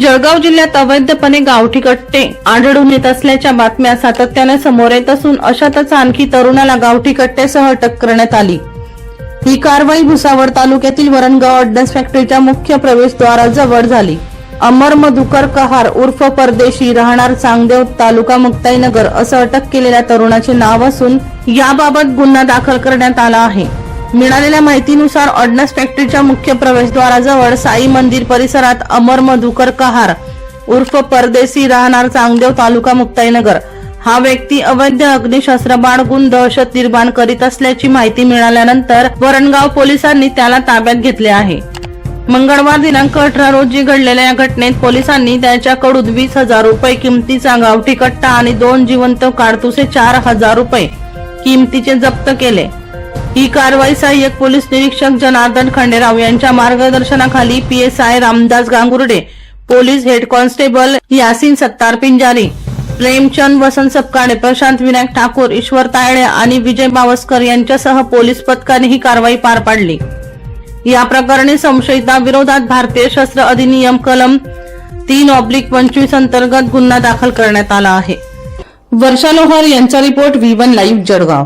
जळगाव जिल्ह्यात अवैधपणे गावठी कट्टे आढळून येत असल्याच्या बातम्या सातत्याने समोर येत असून अशातच आणखी तरुणाला गावठी कट्ट्यासह अटक करण्यात आली। ही कारवाई भुसावळ तालुक्यातील वरणगाव ऑर्डन्स फॅक्टरीच्या मुख्य प्रवेशद्वाराजवळ झाली। अमर मधुकर कहार उर्फ परदेशी राहणार चांगदेव तालुका मुक्ताईनगर असं अटक केलेल्या तरुणाचे नाव असून याबाबत गुन्हा दाखल करण्यात आला आहे। मिळालेल्या माहितीनुसार ऑर्डन्स फॅक्टरीच्या मुख्य प्रवेशद्वाराजवळ साई मंदिर परिसरात अमर मधुकर कहार उर्फ परदेशी राहणार चांगदेव तालुका मुक्ताईनगर हा व्यक्ती अवैध अग्निशस्त्र बाळगून दहशत निर्माण करीत असल्याची माहिती मिळाल्यानंतर वरणगाव पोलिसांनी त्याला ताब्यात घेतले आहे। मंगळवार दिनांक 18 रोजी घडलेल्या या घटनेत पोलिसांनी त्याच्याकडून 20,000 रुपये किमतीचा गावठी कट्टा आणि 2 जिवंत काडतुसे 4,000 रुपये किमतीचे जप्त केले। ही कारवाई सहाय्यक पोलीस निरीक्षक जनार्दन खंडेराव यांच्या मार्गदर्शनाखाली PSI Ramdas Gangurde, police head constable Yasin Sattar Pinjari, Premchand Vasant Sapkale, Prashant Vinayak Thakur, Ishwar Tayde आणि विजय बावस्कर यांच्यासह पोलीस पथकाने ही कारवाई पार पाडली। या प्रकरणी संशयिताविरोधात भारतीय शस्त्र अधिनियम कलम 3/25 अंतर्गत गुन्हा दाखल करण्यात आला आहे। वर्षा लोहार यांचा रिपोर्ट V1 लाईव्ह जळगाव।